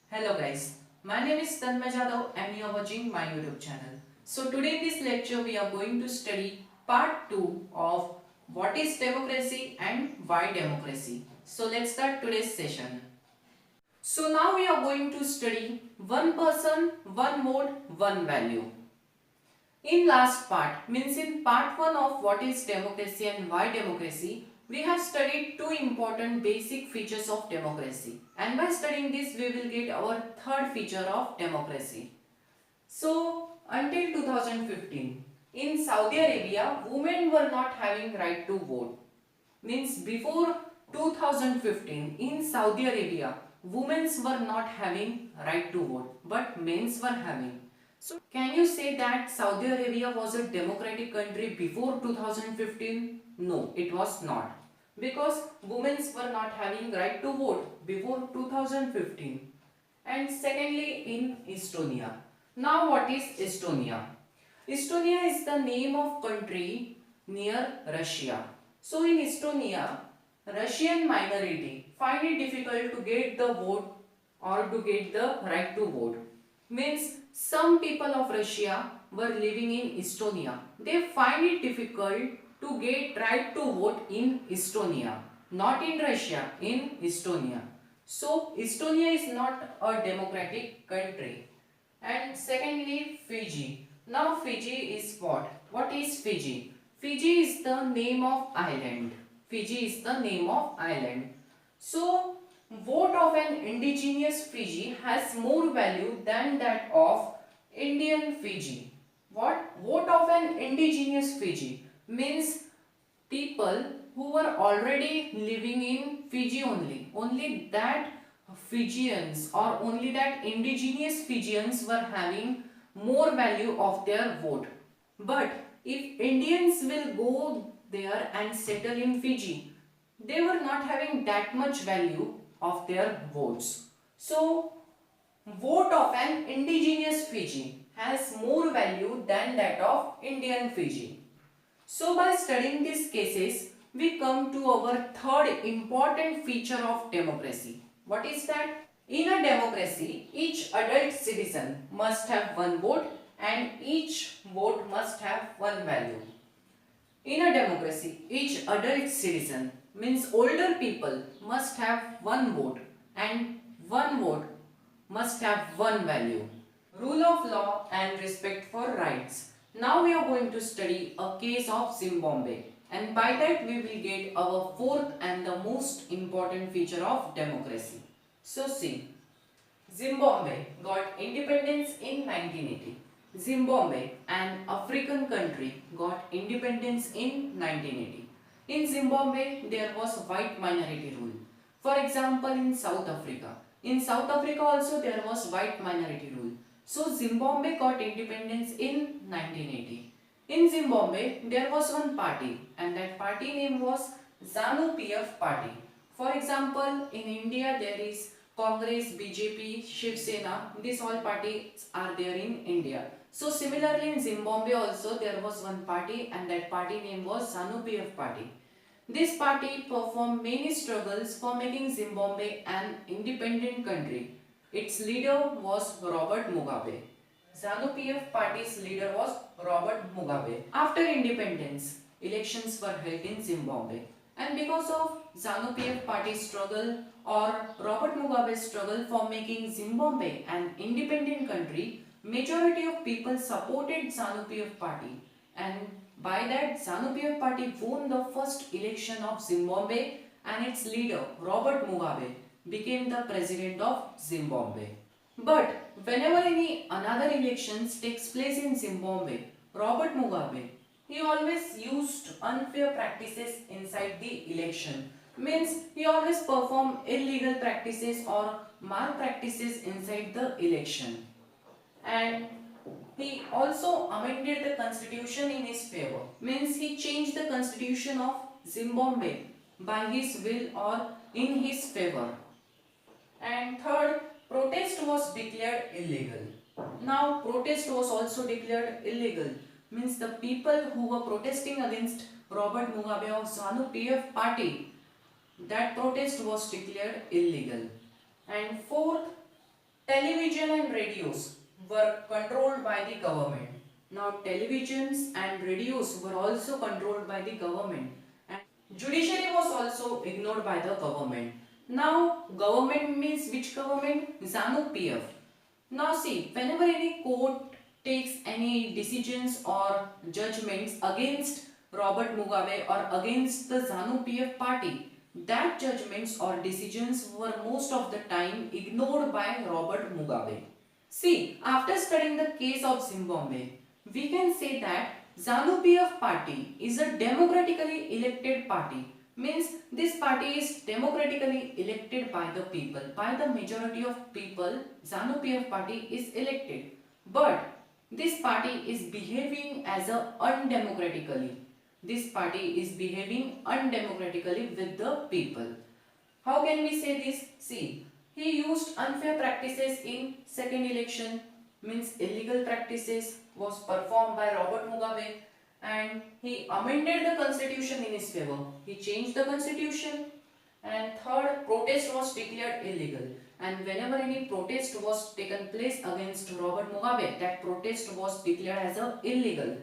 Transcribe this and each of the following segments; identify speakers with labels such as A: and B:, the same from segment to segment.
A: Hello guys, my name is Tanmay Jadhao and you are watching my YouTube channel. So today in this lecture we are going to study part 2 of what is democracy and why democracy. So let's start today's session. So now we are going to study one person, one vote, one value. In last part, means in part 1 of what is democracy and why democracy, we have studied two important basic features of democracy. And by studying this, we will get our third feature of democracy. So, until 2015, in Saudi Arabia, women were not having right to vote. Means before 2015, in Saudi Arabia, women were not having right to vote, but men were having. So can you say that Saudi Arabia was a democratic country before 2015? No, it was not. Because women were not having right to vote before 2015. And secondly, in Estonia. Now what is Estonia? Estonia is the name of country near Russia. So in Estonia, Russian minority find it difficult to get the vote or to get the right to vote. Means some people of Russia were living in Estonia. They find it difficult to get right to vote in Estonia. Not in Russia, in Estonia. So Estonia is not a democratic country. And secondly, Fiji. Now Fiji is what? What is Fiji? Fiji is the name of island. Fiji is the name of island. So vote of an indigenous Fiji has more value than that of Indian Fiji. What? Vote of an indigenous Fiji means people who were already living in Fiji only. Only that Fijians or only that indigenous Fijians were having more value of their vote. But if Indians will go there and settle in Fiji, they were not having that much value of their votes. So, vote of an indigenous Fiji has more value than that of Indian Fiji. So, by studying these cases, we come to our third important feature of democracy. What is that? In a democracy, each adult citizen must have one vote and each vote must have one value. In a democracy, each adult citizen means older people must have one vote and one vote must have one value. Rule of law and respect for rights. Now we are going to study a case of Zimbabwe, and by that we will get our fourth and the most important feature of democracy. So see, Zimbabwe got independence in 1980. Zimbabwe, an African country, got independence in 1980. In Zimbabwe, there was white minority rule. For example, in South Africa. In South Africa also there was white minority rule. So Zimbabwe got independence in 1980. In Zimbabwe, there was one party and that party name was ZANU-PF party. For example, in India there is Congress, BJP, Shiv Sena, these all parties are there in India. So similarly in Zimbabwe also there was one party and that party name was ZANU-PF party. This party performed many struggles for making Zimbabwe an independent country. Its leader was Robert Mugabe. ZANU-PF party's leader was Robert Mugabe. After independence, elections were held in Zimbabwe. And because of ZANU-PF party's struggle or Robert Mugabe's struggle for making Zimbabwe an independent country, majority of people supported ZANU-PF party, and by that ZANU-PF party won the first election of Zimbabwe and its leader Robert Mugabe became the president of Zimbabwe. But whenever any another elections takes place in Zimbabwe, Robert Mugabe, he always used unfair practices inside the election. Means he always performed illegal practices or malpractices inside the election. And he also amended the constitution in his favor. Means he changed the constitution of Zimbabwe by his will or in his favor. And third, protest was declared illegal. Now protest was also declared illegal. Means the people who were protesting against Robert Mugabe of ZANU-PF party, that protest was declared illegal. And fourth, and radios were controlled by the government. Now televisions and radios were also controlled by the government. And judiciary was also ignored by the government. Now government means which government? ZANU PF. Now see, whenever any court takes any decisions or judgments against Robert Mugabe or against the ZANU PF party, that judgments or decisions were most of the time ignored by Robert Mugabe. See, after studying the case of Zimbabwe, we can say that ZANU-PF party is a democratically elected party. Means this party is democratically elected by the people. By the majority of people, ZANU-PF party is elected. But this party is behaving as a undemocratically. This party is behaving undemocratically with the people. How can we say this? See, he used unfair practices in second election, means illegal practices was performed by Robert Mugabe, and he amended the constitution in his favor. He changed the constitution, and third, protest was declared illegal. And whenever any protest was taken place against Robert Mugabe, that protest was declared as a illegal.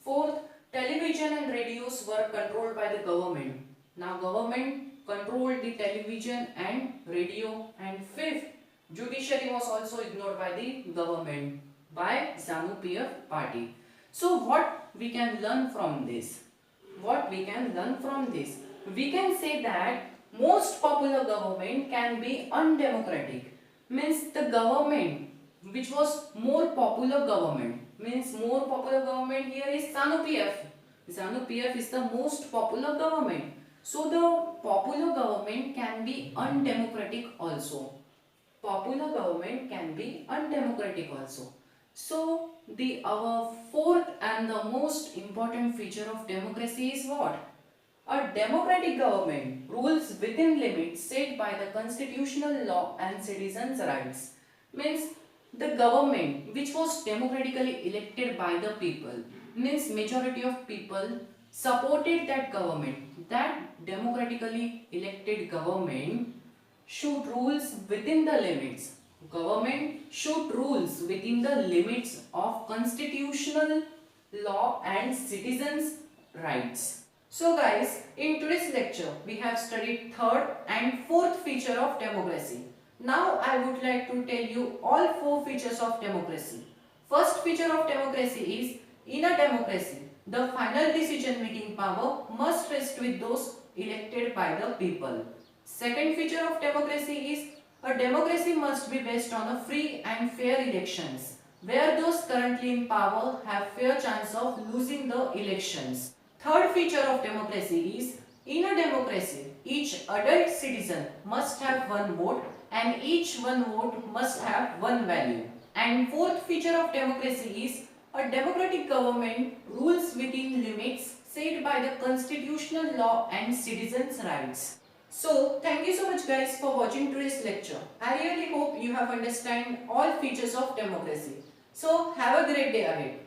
A: Fourth, television and radios were controlled by the government. Now government controlled the television and radio. And fifth, judiciary was also ignored by the government, by ZANU-PF party. So what we can learn from this? What we can learn from this? We can say that most popular government can be undemocratic. Means the government which was more popular government, means more popular government here is ZANU-PF. ZANU-PF is the most popular government. So the popular government can be undemocratic also. Popular government can be undemocratic also. So our fourth and the most important feature of democracy is what? A democratic government rules within limits set by the constitutional law and citizens' rights. Means the government which was democratically elected by the people, means majority of people supported that government. That democratically elected government should rules within the limits. Government should rules within the limits of constitutional law and citizens' rights. So guys, in today's lecture, we have studied third and fourth feature of democracy. Now I would like to tell you all four features of democracy. First feature of democracy is, in a democracy, the final decision making power must rest with those elected by the people. Second feature of democracy is, a democracy must be based on a free and fair elections, where those currently in power have fair chance of losing the elections. Third feature of democracy is, in a democracy, each adult citizen must have one vote and each one vote must have one value. And fourth feature of democracy is, a democratic government rules within limits set by the constitutional law and citizens' rights. So, thank you so much guys for watching today's lecture. I really hope you have understand all features of democracy. So, have a great day ahead.